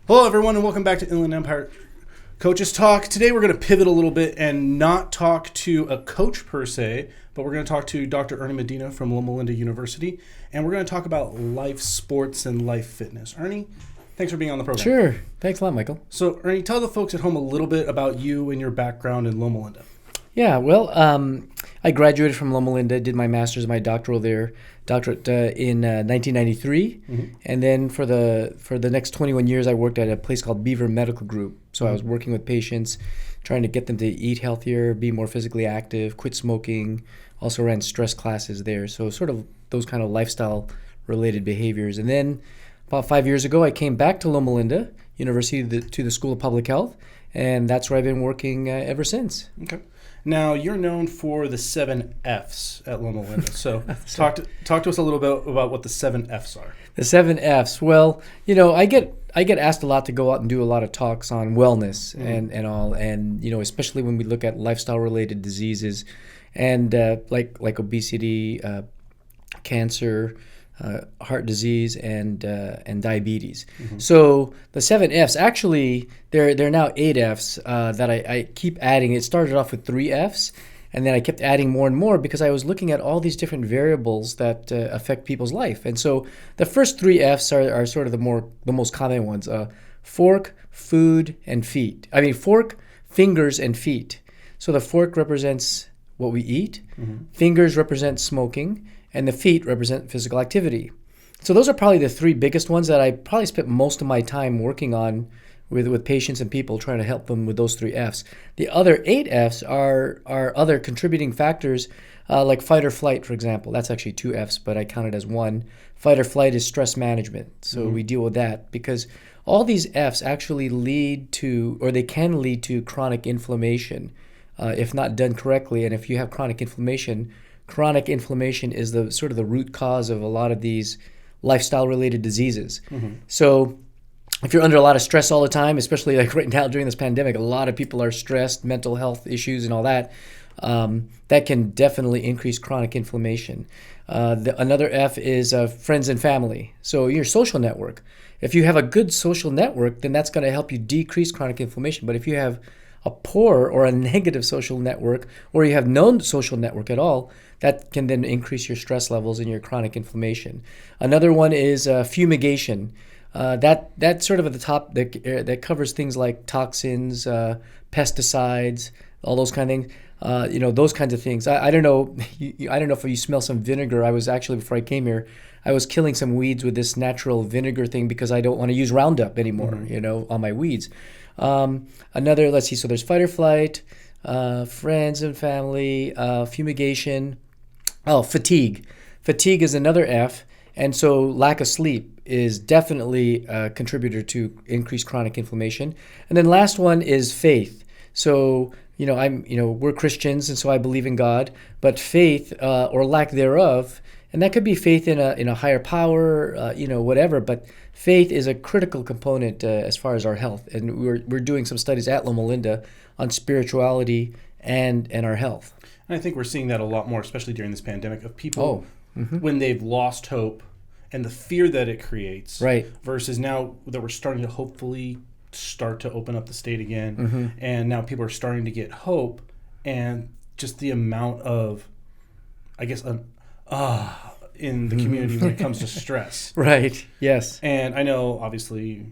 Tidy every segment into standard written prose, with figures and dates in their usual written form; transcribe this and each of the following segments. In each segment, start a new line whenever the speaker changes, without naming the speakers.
Hello, everyone, and welcome back to Inland Empire Coaches Talk. Today, we're going to pivot a little bit and not talk to a coach per se, but we're going to talk to Dr. Ernie Medina from Loma University, and we're going to talk about life sports and life fitness. Ernie, thanks for being on the program.
Sure. Thanks a lot, Michael.
So, Ernie, tell the folks at home a little bit about you and your background in Loma.
Yeah, well, I graduated from Loma, did my master's and my doctorate in 1993, and then for the next 21 years, I worked at a place called Beaver Medical Group. So I was working with patients, trying to get them to eat healthier, be more physically active, quit smoking. Also ran stress classes there, so sort of those kind of lifestyle-related behaviors. And then about 5 years ago, I came back to Loma University to the School of Public Health, and that's where I've been working ever since.
Okay. Now, you're known for the 7 Fs at Loma. So talk to us a little bit about what the 7 Fs are.
The 7 Fs. Well, I get asked a lot to go out and do a lot of talks on wellness and all, and especially when we look at lifestyle-related diseases and like obesity, cancer, heart disease, and diabetes. So the 7 Fs, actually, there are now 8 Fs that I keep adding. It started off with 3 Fs, and then I kept adding more and more because I was looking at all these different variables that affect people's life. And so the first 3 Fs are sort of the most common ones: fork, food, and feet. I mean, fork, fingers, and feet. So the fork represents what we eat, fingers represent smoking, and the feet represent physical activity. So those are probably the 3 biggest ones that I probably spent most of my time working on with patients and people, trying to help them with those 3 Fs. The other 8 Fs are other contributing factors, like fight or flight, for example. That's actually 2 Fs, but I count it as 1. Fight or flight is stress management. So we deal with that because all these Fs actually they can lead to chronic inflammation if not done correctly. And if you have chronic inflammation is the sort of the root cause of a lot of these lifestyle-related diseases. So if you're under a lot of stress all the time, especially like right now during this pandemic, a lot of people are stressed, mental health issues and all that, that can definitely increase chronic inflammation. Another F is friends and family. So your social network. If you have a good social network, then that's going to help you decrease chronic inflammation. But if you have a poor or a negative social network, or you have no social network at all, that can then increase your stress levels and your chronic inflammation. Another one is fumigation. That's sort of at the top that covers things like toxins, pesticides, all those kind of things. Those kinds of things. I don't know. I don't know if you smell some vinegar. I was actually, before I came here, I was killing some weeds with this natural vinegar thing because I don't want to use Roundup anymore, on my weeds. Let's see, so there's fight or flight, friends and family, fumigation. Fatigue. Fatigue is another F, and so lack of sleep is definitely a contributor to increased chronic inflammation. And then last one is faith. So, we're Christians, and so I believe in God, but faith or lack thereof, and that could be faith in a higher power, whatever, but faith is a critical component as far as our health. And we're doing some studies at Loma on spirituality and our health.
And I think we're seeing that a lot more, especially during this pandemic, of people when they've lost hope and the fear that it creates.
Right.
Versus now that we're starting to hopefully start to open up the state again. And now people are starting to get hope, and just the amount of, I guess, in the community when it comes to stress.
Right, yes.
And I know, obviously,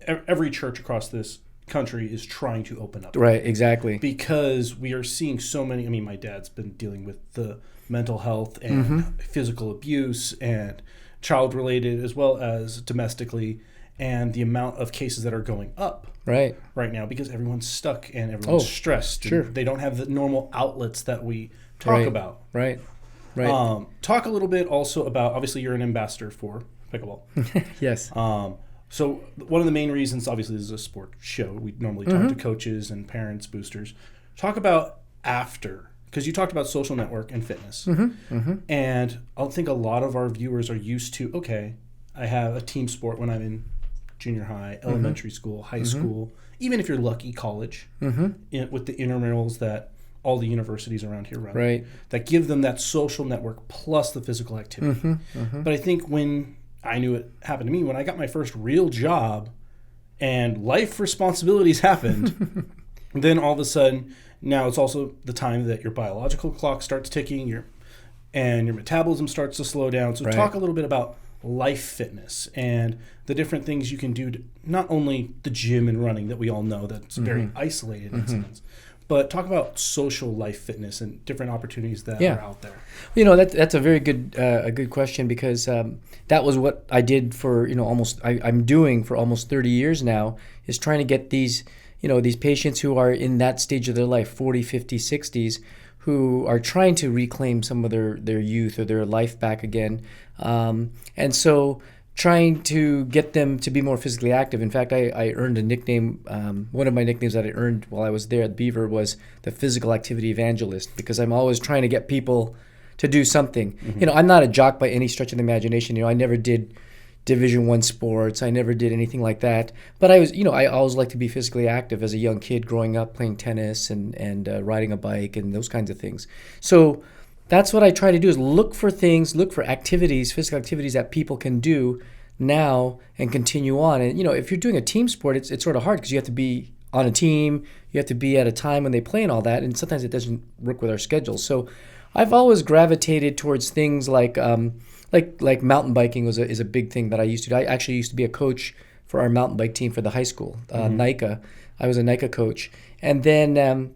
every church across this country is trying to open up.
Right, exactly.
Because we are seeing so many, my dad's been dealing with the mental health and physical abuse and child-related as well as domestically, and the amount of cases that are going up right now because everyone's stuck and everyone's stressed.
Sure.
And they don't have the normal outlets that we talk about.
Right.
Talk a little bit also about, obviously you're an ambassador for pickleball.
Yes.
So one of the main reasons, obviously, this is a sport show. We normally talk to coaches and parents, boosters. Talk about after, because you talked about social network and fitness. And I think a lot of our viewers are used to, okay, I have a team sport when I'm in junior high, elementary school, high school, even if you're lucky, college, with the intramurals that all the universities around here run,
Right.
that give them that social network plus the physical activity. But I think when I knew it happened to me, when I got my first real job and life responsibilities happened, then all of a sudden, now it's also the time that your biological clock starts ticking, and your metabolism starts to slow down. So talk a little bit about life fitness and the different things you can do to, not only the gym and running that we all know that's very isolated incidents, but talk about social life fitness and different opportunities that are out there.
That's a very good question, because that was what I did for I'm doing for almost 30 years now, is trying to get these patients who are in that stage of their life, 40, 50, 60s, who are trying to reclaim some of their youth or their life back again, and so trying to get them to be more physically active. In fact, I earned a nickname. One of my nicknames that I earned while I was there at Beaver was the physical activity evangelist, because I'm always trying to get people to do something. I'm not a jock by any stretch of the imagination. I never did Division I sports. I never did anything like that. But I always liked to be physically active as a young kid growing up, playing tennis and riding a bike and those kinds of things. So that's what I try to do, is look for activities, physical activities that people can do now and continue on. And, if you're doing a team sport, it's sort of hard, because you have to be on a team, you have to be at a time when they play and all that, and sometimes it doesn't work with our schedules. So I've always gravitated towards things like mountain biking is a big thing that I used to do. I actually used to be a coach for our mountain bike team for the high school, NICA. I was a NICA coach. And then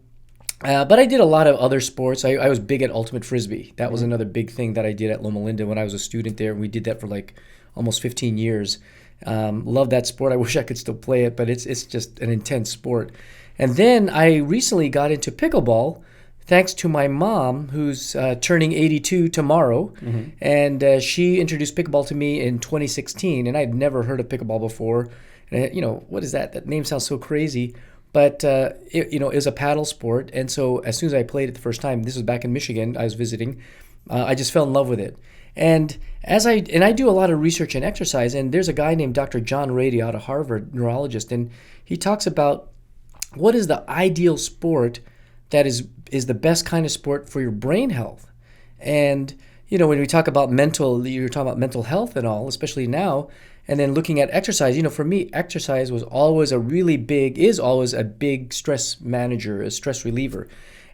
but I did a lot of other sports. I was big at ultimate frisbee. That was another big thing that I did at Loma Linda when I was a student there. We did that for like almost 15 years. Love that sport. I wish I could still play it, but it's just an intense sport. And then I recently got into pickleball, thanks to my mom, who's turning 82 tomorrow. And she introduced pickleball to me in 2016, and I had never heard of pickleball before. And, what is that? That name sounds so crazy. But it was a paddle sport, and so as soon as I played it the first time, this was back in Michigan, I was visiting, I just fell in love with it. And I do a lot of research and exercise, and there's a guy named Dr. John Rady out of Harvard, neurologist, and he talks about what is the ideal sport that is the best kind of sport for your brain health. And when we talk about you're talking about mental health and all, especially now. And then looking at exercise, for me, exercise is always a big stress manager, a stress reliever.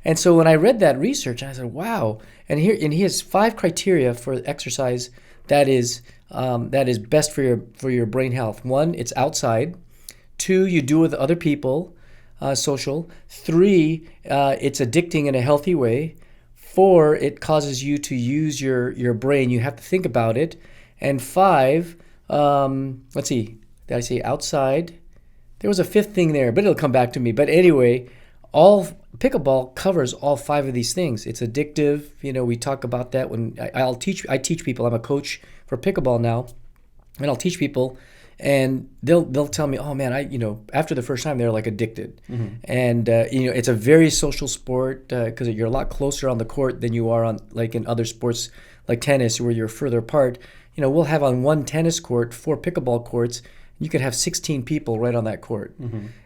And so when I read that research, I said, wow. And he has 5 criteria for exercise that is best for your brain health. 1, it's outside. 2, you do it with other people, social. 3, it's addicting in a healthy way. 4, it causes you to use your brain. You have to think about it. And 5, let's see, did I say outside? There was a 5th thing there, but it'll come back to me. But anyway, all pickleball covers all 5 of these things. It's addictive. We talk about that when I teach people. I'm a coach for pickleball now, and I'll teach people, and they'll tell me, oh man, after the first time they're like addicted. And it's a very social sport, because you're a lot closer on the court than you are on like in other sports like tennis, where you're further apart. We'll have on one tennis court 4 pickleball courts. You could have 16 people right on that court.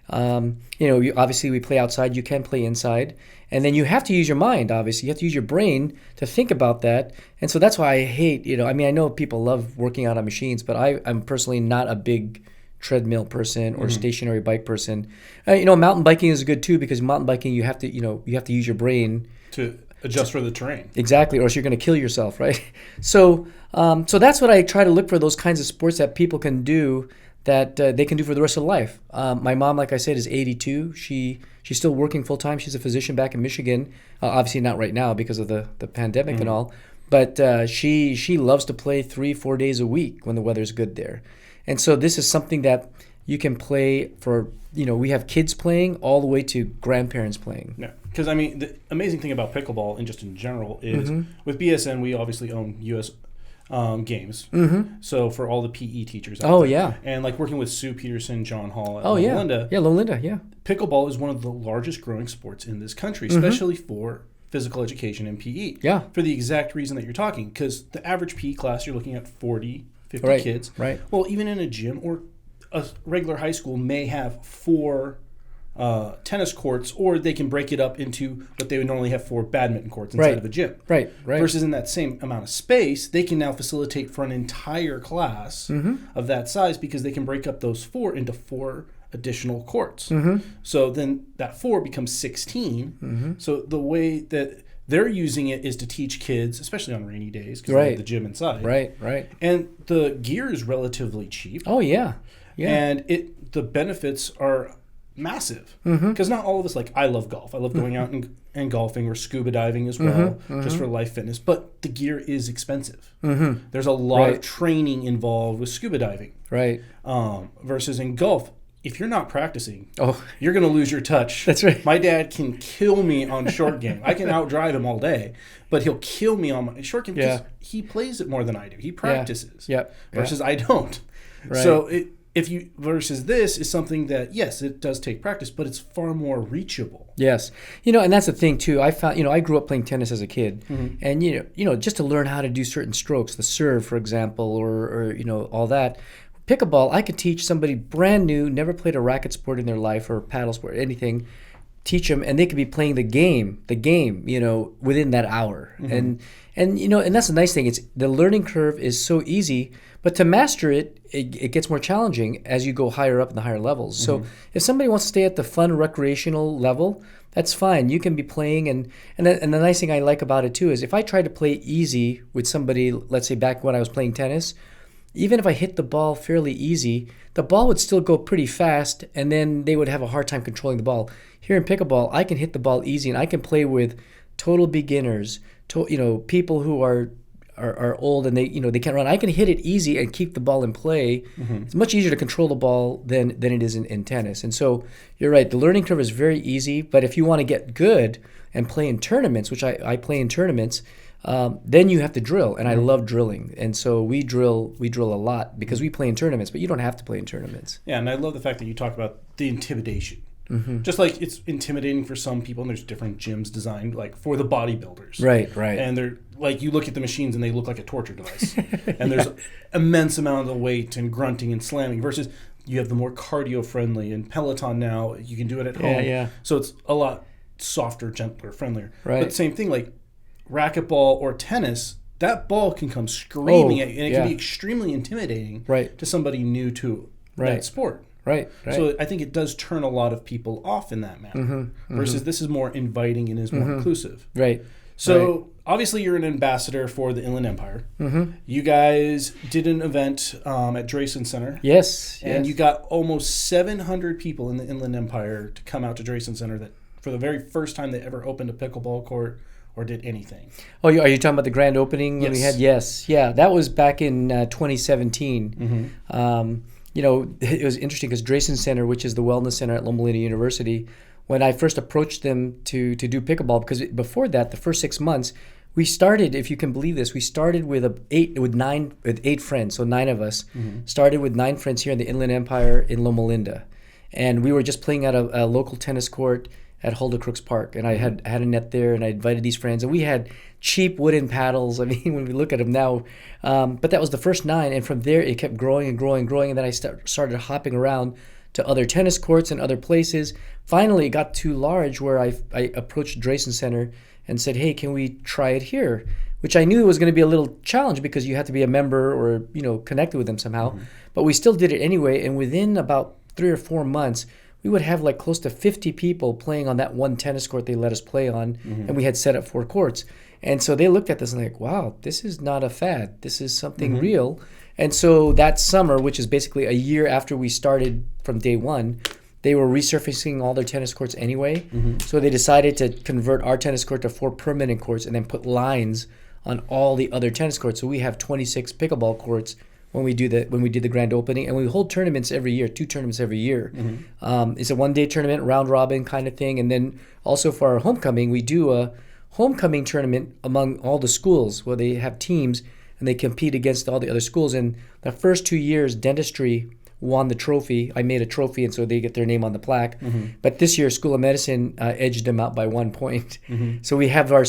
Obviously we play outside. You can play inside, and then you have to use your mind. Obviously, you have to use your brain to think about that. And so that's why I hate. I know people love working out on machines, but I'm personally not a big treadmill person or stationary bike person. Mountain biking is good too, because mountain biking you have to use your brain
to adjust for the terrain.
Exactly, or else you're going to kill yourself, right? So that's what I try to look for, those kinds of sports that people can do, that they can do for the rest of life. My mom, like I said, is 82. She's still working full time. She's a physician back in Michigan. Obviously not right now because of the pandemic and all. But she loves to play 3-4 days a week when the weather's good there. And so this is something that you can play for. We have kids playing all the way to grandparents playing.
Yeah, because the amazing thing about pickleball and just in general is with BSN, we obviously own U.S. Games. So for all the PE teachers out there.
Yeah.
And like working with Sue Peterson, John Hall at
Loma
Linda.
Yeah, Loma Linda, yeah.
Pickleball is one of the largest growing sports in this country, especially for physical education and PE.
Yeah.
For the exact reason that you're talking, because the average PE class, you're looking at 40, 50 kids.
Right.
Well, even in a gym or a regular high school may have 4 tennis courts, or they can break it up into what they would normally have 4 badminton courts inside of a gym.
Right.
Versus in that same amount of space, they can now facilitate for an entire class of that size, because they can break up those 4 into 4 additional courts. So then that 4 becomes 16. So the way that they're using it is to teach kids, especially on rainy days, because they have the gym inside.
Right.
And the gear is relatively cheap.
Oh, yeah.
And the benefits are massive, because not all of us, like, I love golf. I love going out and golfing, or scuba diving as well, just for life fitness. But the gear is expensive. There's a lot of training involved with scuba diving.
Right.
Versus in golf, if you're not practicing,
Oh,
you're going to lose your touch.
That's right.
My dad can kill me on short game. I can outdrive him all day, but he'll kill me on my short game because he plays it more than I do. He practices. Versus I don't.
Right.
So versus this is something that, yes, it does take practice, but it's far more reachable.
Yes. And that's the thing too. I found, I grew up playing tennis as a kid, and just to learn how to do certain strokes, the serve, for example, or all that. Pickleball, I could teach somebody brand new, never played a racket sport in their life, or paddle sport, anything, teach them, and they could be playing the game, within that hour. And that's the nice thing. It's the learning curve is so easy, but to master it gets more challenging as you go higher up in the higher levels. So if somebody wants to stay at the fun recreational level, that's fine. You can be playing, and the nice thing I like about it too is if I try to play easy with somebody, let's say back when I was playing tennis, even if I hit the ball fairly easy, the ball would still go pretty fast, and then they would have a hard time controlling the ball. Here in pickleball, I can hit the ball easy, and I can play with total beginners, people who are old and they can't run. I can hit it easy and keep the ball in play. It's much easier to control the ball than it is in tennis. And so you're right, the learning curve is very easy, but if you want to get good and play in tournaments, which I play in tournaments, then you have to drill, and I love drilling, and so we drill a lot because we play in tournaments, but you don't have to play in tournaments.
Yeah, and I love the fact that you talk about the intimidation. Just like it's intimidating for some people, and there's different gyms designed like for the bodybuilders.
Right.
And they're like, you look at the machines and they look like a torture device, and there's immense amount of weight and grunting and slamming. Versus you have the more cardio friendly, and Peloton now you can do it at home.
Yeah.
So it's a lot softer, gentler, friendlier.
Right.
But same thing, like racquetball or tennis, that ball can come screaming at you, and it can be extremely intimidating to somebody new to that sport.
Right.
So I think it does turn a lot of people off in that manner. Versus this is more inviting and is more inclusive.
Right.
So obviously you're an ambassador for the Inland Empire. You guys did an event at Drayson Center.
Yes.
And you got almost 700 people in the Inland Empire to come out to Drayson Center that for the very first time they ever opened a pickleball court or did anything.
Oh, are you talking about the grand opening we had? Yes. Yeah, that was back in 2017. It was interesting because Drayson Center, which is the wellness center at Loma University, when I first approached them to do pickleball, because before that, the first 6 months, we started, if you can believe this, we started with eight friends, so 9 of us, started with 9 friends here in the Inland Empire in Loma Linda. And we were just playing at a local tennis court at Hulda Crooks Park, and I had a net there, and I invited these friends, and we had cheap wooden paddles. I mean, when we look at them now, but that was the first 9, and from there it kept growing and growing and growing, and then I started hopping around to other tennis courts and other places. Finally, it got too large where I approached Drayson Center and said, hey, can we try it here? Which I knew was going to be a little challenge because you have to be a member or connected with them somehow, but we still did it anyway, and within about 3 or 4 months, we would have like close to 50 people playing on that one tennis court they let us play on, and we had set up 4 courts. And so they looked at this and like, wow, this is not a fad. This is something real. And so that summer, which is basically a year after we started from day one, they were resurfacing all their tennis courts anyway. So they decided to convert our tennis court to 4 permanent courts and then put lines on all the other tennis courts. So we have 26 pickleball courts when we did the grand opening, and we hold tournaments every year, 2 tournaments every year. It's a one-day tournament, round robin kind of thing, and then also for our homecoming, we do a homecoming tournament among all the schools where they have teams and they compete against all the other schools. And the first 2 years, dentistry won the trophy. I made a trophy, and so they get their name on the plaque. But this year, School of Medicine edged them out by 1 point. So we have our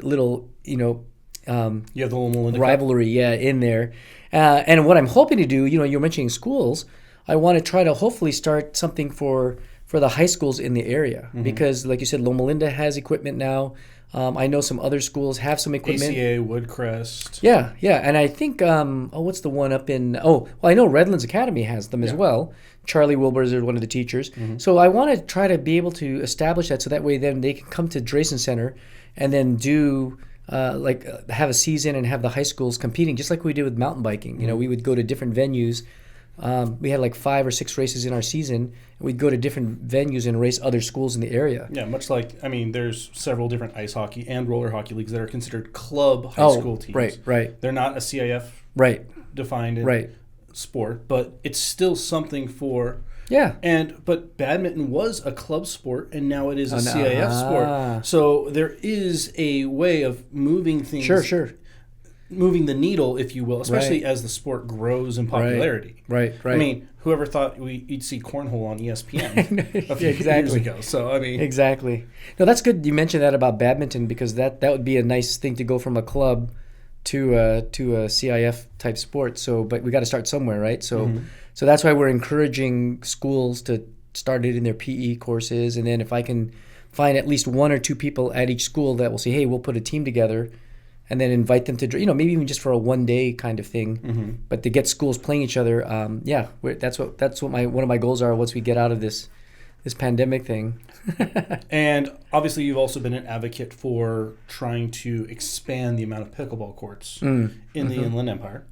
little, you have
the Loma
rivalry, in there. And what I'm hoping to do, you're mentioning schools. I want to try to hopefully start something for for the high schools in the area because, like you said, Loma Linda has equipment now. I know some other schools have some equipment.
ACA, Woodcrest.
Yeah, and I think what's the one up in? I know Redlands Academy has them as well. Charlie Wilbers is one of the teachers. So I want to try to be able to establish that so that way then they can come to Drayson Center and then do have a season and have the high schools competing just like we did with mountain biking. You know, we would go to different venues. We had like 5 or 6 races in our season. We'd go to different venues and race other schools in the area.
Yeah, much like, there's several different ice hockey and roller hockey leagues that are considered club high school teams.
Right.
They're not a CIF defined sport, but it's still something for...
Yeah.
But badminton was a club sport, and now it is a CIF sport. So there is a way of moving things.
Sure.
Moving the needle, if you will, especially as the sport grows in popularity.
Right.
Whoever thought you'd see cornhole on ESPN a few years ago? So,
Exactly. No, that's good you mentioned that about badminton because that would be a nice thing to go from a club to a CIF type sport. So, but we got to start somewhere, right? So, so that's why we're encouraging schools to start it in their PE courses. And then if I can find at least 1 or 2 people at each school that will say, hey, we'll put a team together, and then invite them to, maybe even just for a one-day kind of thing, but to get schools playing each other. That's what one of my goals are once we get out of this pandemic thing.
And obviously, you've also been an advocate for trying to expand the amount of pickleball courts in the Inland Empire.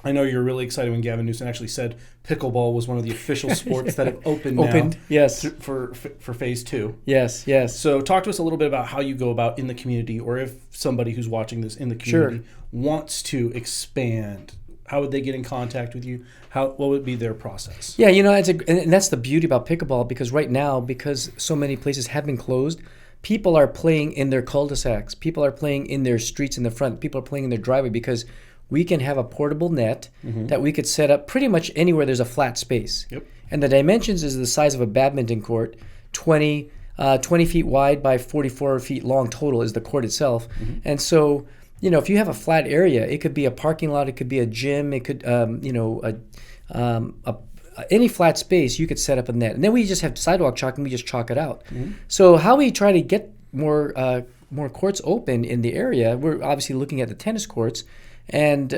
I know you're really excited when Gavin Newsom actually said pickleball was one of the official sports that have opened now.
Yes.
For phase 2.
Yes.
So talk to us a little bit about how you go about in the community, or if somebody who's watching this in the community wants to expand, how would they get in contact with you? What would be their process?
Yeah, and that's the beauty about pickleball because right now, because so many places have been closed, people are playing in their cul-de-sacs. People are playing in their streets in the front. People are playing in their driveway because we can have a portable net that we could set up pretty much anywhere there's a flat space.
Yep.
And the dimensions is the size of a badminton court, 20 feet wide by 44 feet long total is the court itself. And so, if you have a flat area, it could be a parking lot, it could be a gym, it could, any flat space, you could set up a net. And then we just have sidewalk chalk and we just chalk it out. So how we try to get more courts open in the area, we're obviously looking at the tennis courts. And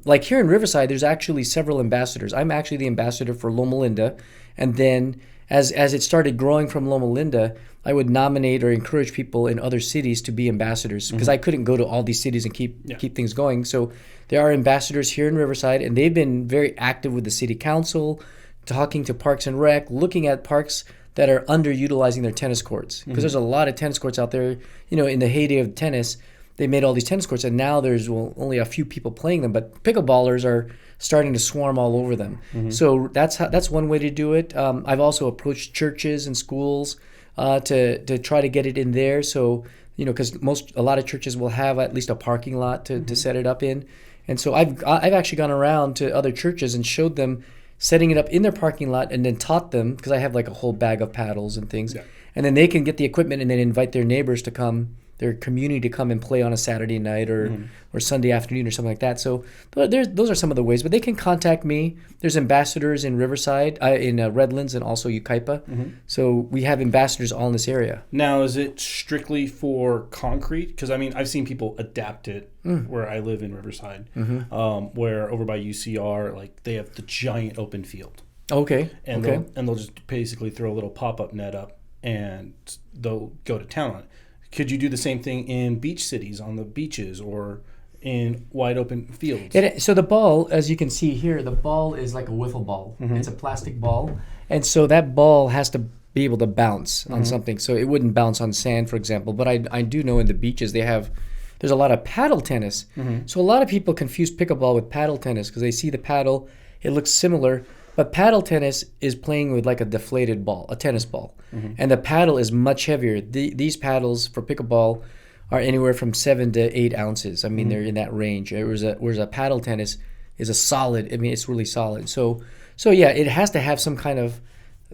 like here in Riverside, there's actually several ambassadors. I'm actually the ambassador for Loma Linda. And then as it started growing from Loma Linda, I would nominate or encourage people in other cities to be ambassadors because I couldn't go to all these cities and keep things going. So there are ambassadors here in Riverside, and they've been very active with the city council, talking to Parks and Rec, looking at parks that are underutilizing their tennis courts. Because there's a lot of tennis courts out there. In the heyday of tennis, they made all these tennis courts, and now there's only a few people playing them. But pickleballers are starting to swarm all over them. So that's one way to do it. I've also approached churches and schools to try to get it in there. So because a lot of churches will have at least a parking lot to set it up in. And so I've actually gone around to other churches and showed them setting it up in their parking lot, and then taught them because I have like a whole bag of paddles and things, and then they can get the equipment and then invite their neighbors to come. Their community to come and play on a Saturday night or Sunday afternoon or something like that. So those are some of the ways. But they can contact me. There's ambassadors in Riverside, in Redlands, and also Yucaipa. So we have ambassadors all in this area.
Now, is it strictly for concrete? Because, I've seen people adapt it where I live in Riverside, where over by UCR, they have the giant open field.
Okay.
And they'll just basically throw a little pop-up net up, and they'll go to town on it. Could you do the same thing in beach cities, on the beaches, or in wide open fields?
So the ball, as you can see here, the ball is like a wiffle ball. It's a plastic ball. And so that ball has to be able to bounce on something. So it wouldn't bounce on sand, for example. But I do know in the beaches there's a lot of paddle tennis. So a lot of people confuse pickleball with paddle tennis because they see the paddle, it looks similar. But paddle tennis is playing with like a deflated ball, a tennis ball. And the paddle is much heavier. These paddles for pickleball are anywhere from 7 to 8 ounces. They're in that range. Whereas a paddle tennis is a solid, it's really solid. So yeah, it has to have some kind of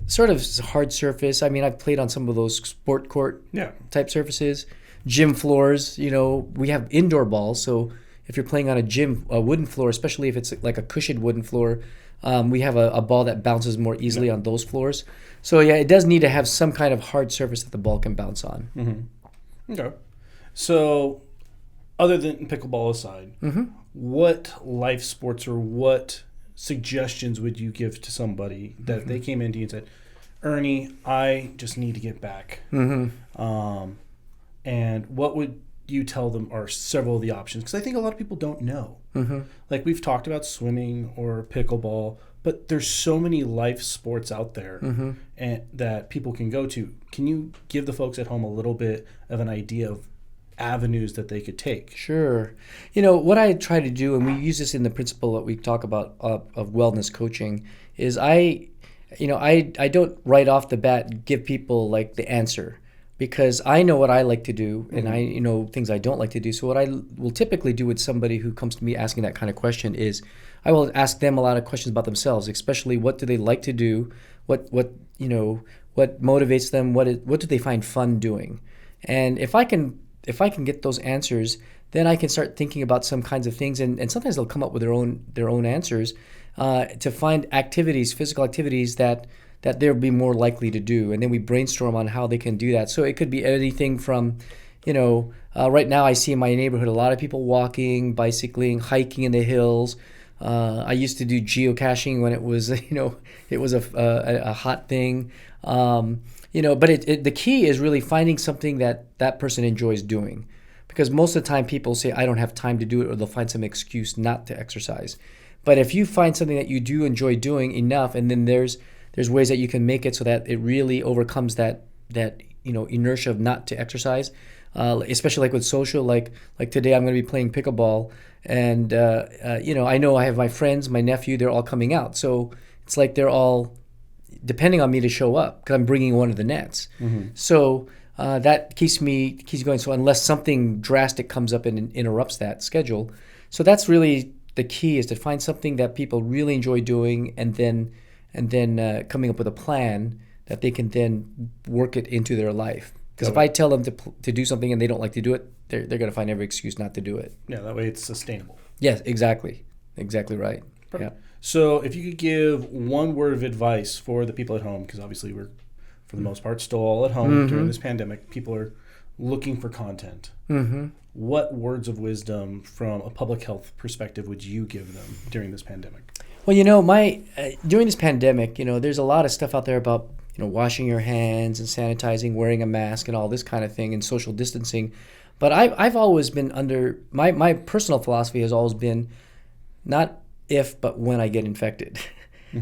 sort of hard surface. I've played on some of those sport court type surfaces, gym floors. We have indoor balls, so if you're playing on a wooden floor, especially if it's like a cushioned wooden floor, we have a ball that bounces more easily on those floors. So yeah, it does need to have some kind of hard surface that the ball can bounce on.
Mm-hmm. Okay. So other than pickleball aside, what life sports or what suggestions would you give to somebody that if they came into you and said, Ernie, I just need to get back? And what would you tell them are several of the options? Because I think a lot of people don't know. Like we've talked about swimming or pickleball, but there's so many life sports out there and that people can go to. Can you give the folks at home a little bit of an idea of avenues that they could take?
Sure. You know, what I try to do, and we use this in the principle that we talk about of wellness coaching, is I don't right off the bat give people like the answer, because I know what I like to do and I know things I don't like to do. So what I will typically do with somebody who comes to me asking that kind of question is I will ask them a lot of questions about themselves, especially what do they like to do, what motivates them, what do they find fun doing. And if I can get those answers, then I can start thinking about some kinds of things, and sometimes they'll come up with their own answers to find activities, physical activities that they'll be more likely to do. And then we brainstorm on how they can do that. So it could be anything from, right now I see in my neighborhood a lot of people walking, bicycling, hiking in the hills. I used to do geocaching when it was, it was a hot thing. But the key is really finding something that person enjoys doing. Because most of the time people say, I don't have time to do it, or they'll find some excuse not to exercise. But if you find something that you do enjoy doing enough, and then there's ways that you can make it so that it really overcomes that inertia of not to exercise, especially like with social, like today I'm going to be playing pickleball, and I know I have my friends, my nephew, they're all coming out, so it's like they're all depending on me to show up because I'm bringing one of the nets. So that keeps going. So unless something drastic comes up and interrupts that schedule, so that's really the key, is to find something that people really enjoy doing, and then coming up with a plan that they can then work it into their life. Because if I tell them to do something and they don't like to do it, they're going to find every excuse not to do it.
Yeah, that way it's sustainable.
Yes, exactly right.
Perfect. Yeah. So if you could give one word of advice for the people at home, because obviously we're, for the most part, still all at home during this pandemic. People are looking for content. What words of wisdom from a public health perspective would you give them during this pandemic?
Well, during this pandemic, there's a lot of stuff out there about, washing your hands and sanitizing, wearing a mask and all this kind of thing, and social distancing. But I've always been under, my personal philosophy has always been not if, but when I get infected.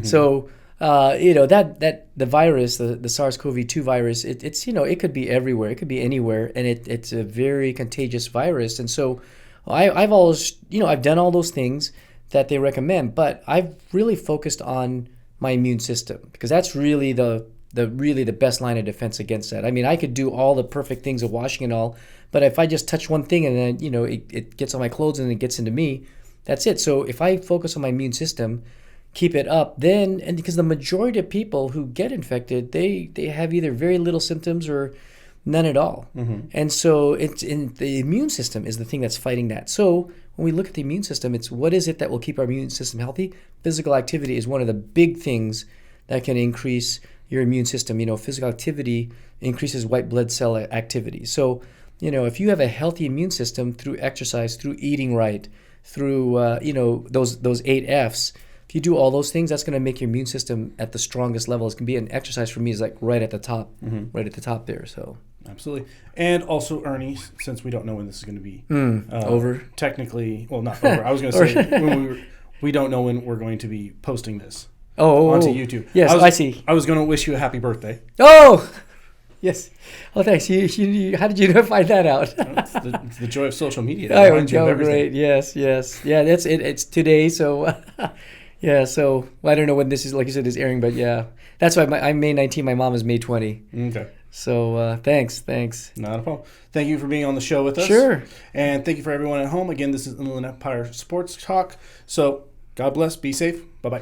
So, that the virus, the SARS-CoV-2 virus, it could be everywhere. It could be anywhere. And it's a very contagious virus. And so I've always, I've done all those things that they recommend, but I've really focused on my immune system, because that's really the best line of defense against that. I mean, I could do all the perfect things of washing and all, but if I just touch one thing and then, it gets on my clothes and it gets into me, that's it. So if I focus on my immune system, keep it up, and because the majority of people who get infected, they have either very little symptoms or none at all. And so it's in the immune system is the thing that's fighting that. So when we look at the immune system, it's what is it that will keep our immune system healthy? Physical activity is one of the big things that can increase your immune system. Physical activity increases white blood cell activity. So, if you have a healthy immune system through exercise, through eating right, through, those 8 Fs, if you do all those things, that's going to make your immune system at the strongest level it can be. And exercise for me is like right at the top there. So
absolutely. And also, Ernie, since we don't know when this is going to be
over,
technically, well, not over. I was going to say we don't know when we're going to be posting this onto YouTube.
Yes, I see.
I was going to wish you a happy birthday.
Oh, yes. Oh, thanks. You, how did you find that out?
It's the joy of social media.
Great. Yes. Yeah, that's it. It's today, so. Yeah, so I don't know when this is, like you said, is airing, but yeah. That's why I'm May 19, my mom is May 20.
Okay.
So thanks.
Not a problem. Thank you for being on the show with us.
Sure.
And thank you for everyone at home. Again, this is Inland Empire Sports Talk. So God bless. Be safe. Bye-bye.